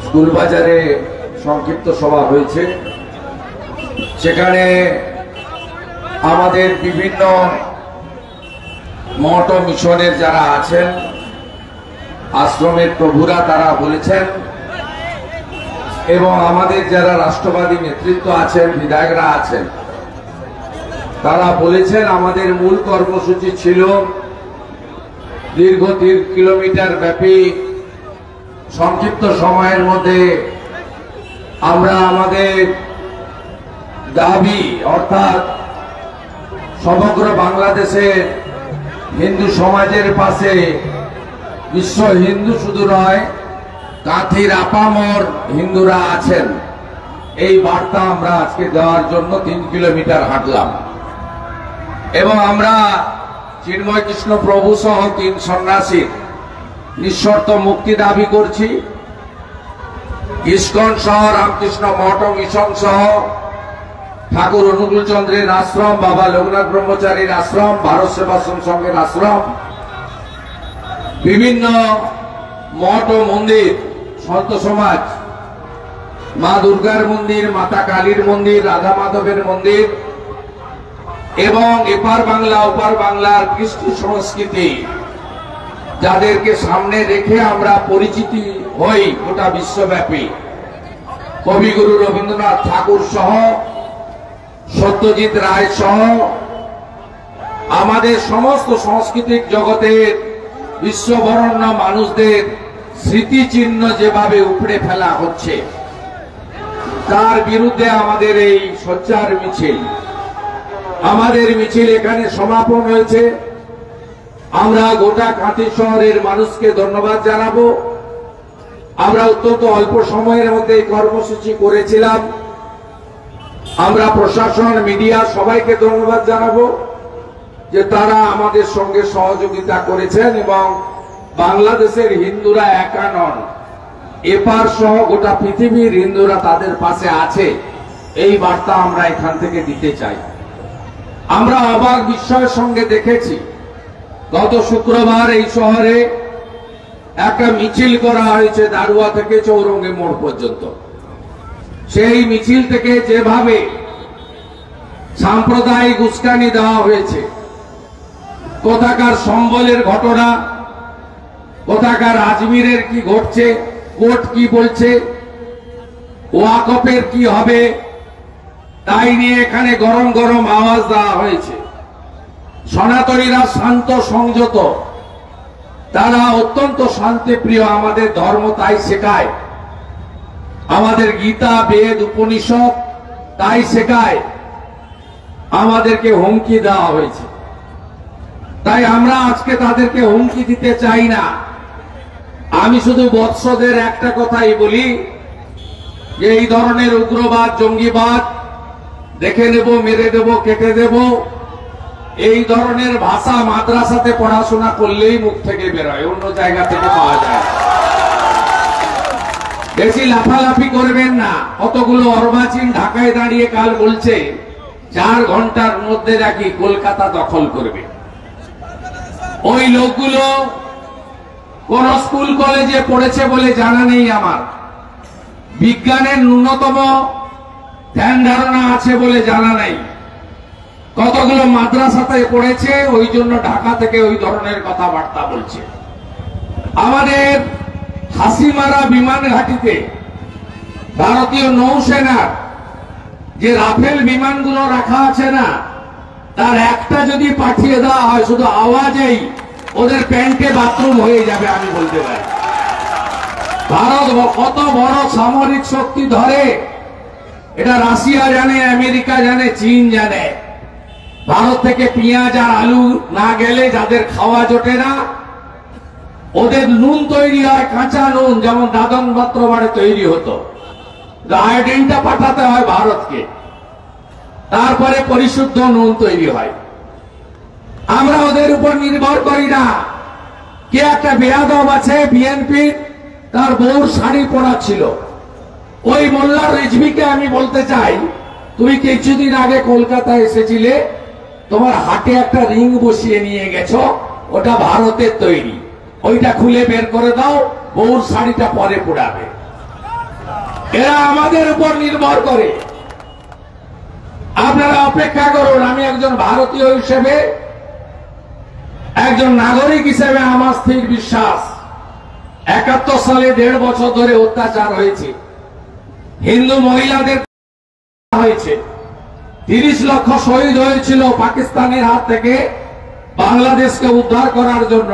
স্কুলবাজারে সংক্ষিপ্ত সভা হয়েছে। সেখানে আমাদের বিভিন্ন মঠ ও মিশনের যারা আছেন, আশ্রমের প্রভুরা, তারা বলেছেন এবং আমাদের যারা রাষ্ট্রবাদী নেতৃত্ব আছেন, বিধায়করা আছেন, তারা বলেছেন আমাদের মূল কর্মসূচি ছিল দীর্ঘ 3 কিলোমিটার ব্যাপী সংক্ষিপ্ত সময়ের মধ্যে আমরা আমাদের দাবি, অর্থাৎ সমগ্র বাংলাদেশের হিন্দু সমাজের পাশে বিশ্ব হিন্দু শুধু নয়, কাঁথির আপামর হিন্দুরা আছেন, এই বার্তা আমরা আজকে দেওয়ার জন্য 3 কিলোমিটার হাঁটলাম। এবং আমরা চিন্ময় কৃষ্ণ প্রভু সহ 3 সন্ন্যাসীর নিঃশর্ত মুক্তি দাবি করছি। ইস্কন সহ, রামকৃষ্ণ মঠ ও মিশন সহ, ঠাকুর অনুকূল চন্দ্রের আশ্রম, বাবা লোকনাথ ব্রহ্মচারীর আশ্রম, ভারত সেবাশ্রম সংঘের আশ্রম, বিভিন্ন মঠ ও মন্দির, সন্ত সমাজ, মা দুর্গার মন্দির, মাতা কালীর মন্দির, রাধা মাধবের মন্দির এবং এপার বাংলা ওপার বাংলার কৃষ্টি সংস্কৃতি, যাদেরকে সামনে রেখে আমরা পরিচিতি হই গোটা বিশ্বব্যাপী, কবিগুরু রবীন্দ্রনাথ ঠাকুর সহ, সত্যজিৎ রায় সহ আমাদের সমস্ত সাংস্কৃতিক জগতের বিশ্ববরণ্য মানুষদের স্মৃতিচিহ্ন যেভাবে উপড়ে ফেলা হচ্ছে, তার বিরুদ্ধে আমাদের এই সোচ্চার মিছিল। আমাদের মিছিল এখানে সমাপন হয়েছে। আমরা গোটা কাঁথি শহরের মানুষকে ধন্যবাদ জানাবো। আমরা অত্যন্ত অল্প সময়ের মধ্যে এই কর্মসূচি করেছিলাম। আমরা প্রশাসন, মিডিয়া সবাইকে ধন্যবাদ জানাবো যে তারা আমাদের সঙ্গে সহযোগিতা করেছেন এবং বাংলাদেশের হিন্দুরা একা নন, এপার সহ গোটা পৃথিবীর হিন্দুরা তাদের পাশে আছে, এই বার্তা আমরা এখান থেকে দিতে চাই। আমরা অবাক বিস্ময়ের সঙ্গে দেখেছি গত শুক্রবার এই শহরে একটা মিছিল করা হয়েছে দারুয়া থেকে চৌরঙ্গি মোড় পর্যন্ত। সেই মিছিল থেকে যেভাবে সাম্প্রদায়িক উস্কানি দেওয়া হয়েছে, কোথাকার সম্বলের ঘটনা, কোথাকার আজমিরের কি ঘটছে, কোর্ট কি বলছে, ওয়াকফের কি হবে, তাই নিয়ে এখানে গরম গরম আওয়াজ দেওয়া হয়েছে। সনাতনীরা শান্ত সংযত, তারা অত্যন্ত শান্তিপ্রিয়, আমাদের ধর্ম তাই শেখায়, আমাদের গীতা বেদ উপনিষদ তাই শেখায়। আমাদেরকে হুমকি দেওয়া হয়েছে, তাই আমরা আজকে তাদেরকে হুমকি দিতে চাই না। আমি শুধু বৎসদের একটা কথাই বলি যে এই ধরনের উগ্রবাদ জঙ্গিবাদ দেখে নেব, মেরে দেব, কেটে দেব, এই ধরনের ভাষা মাদ্রাসাতে পড়াশোনা করলেই মুখ থেকে বেরোয়, অন্য জায়গা থেকে পাওয়া যায়। বেশি লাফালাফি করবেন না। কতগুলো অর্বাচীন ঢাকায় দাঁড়িয়ে কাল বলছে 4 ঘন্টার মধ্যে নাকি কলকাতা দখল করবে। ওই লোকগুলো কোন স্কুল কলেজে পড়েছে বলে জানা নেই আমার, বিজ্ঞানের ন্যূনতম ধ্যান ধারণা আছে বলে জানা নাই, কতগুলো মাদ্রাসাতে পড়েছে, ওই জন্য ঢাকা থেকে ওই ধরনের কথাবার্তা বলছে। আমাদের হাসিমারা বিমান ঘাঁটিতে ভারতীয় নৌসেনার যে রাফেল বিমানগুলো রাখা আছে না, তার একটা যদি পাঠিয়ে দেওয়া হয়, শুধু আওয়াজেই ওদের প্যান্টে বাথরুম হয়ে যাবে, আমি বলতে পারি। ভারত কত বড় সামরিক শক্তি ধরে এটা রাশিয়া জানে, আমেরিকা জানে, চীন জানে। ভারত থেকে পেঁয়াজ আর আলু না গেলে যাদের খাওয়া জোটে না, ওদের নুন তৈরি হয় কাঁচা নুন, যেমন দাদন পাত্র বাড়ে তৈরি হতো। আয়োডিনটা পাঠাতে হয় ভারতকে, তারপরে পরিশুদ্ধ নুন তৈরি হয়। আমরা ওদের উপর নির্ভর করি না। কে একটা বেয়াদব আছে বিএনপি, তার বউর শাড়ি পরা ছিল, ওই মোল্লা রিজভিকে আমি বলতে চাই, তুমি কিছুদিন আগে কলকাতায় এসেছিলে, তোমার হাটে একটা রিং বসিয়ে নিয়ে গেছো, ওটা ভারতের তৈরি, ওইটা খুলে বের করে দাও, বউর শাড়িটা পরে পড়াবে। এরা আমাদের উপর নির্ভর করে। আপনারা অপেক্ষা করুন। আমি একজন ভারতীয় হিসেবে, একজন নাগরিক হিসেবে আমার স্থির বিশ্বাস, 71 সালে 1.5 বছর ধরে অত্যাচার হয়েছে, হিন্দু মহিলাদের হয়েছে, 30 লক্ষ শহীদ হয়েছিল পাকিস্তানের হাত থেকে বাংলাদেশকে উদ্ধার করার জন্য।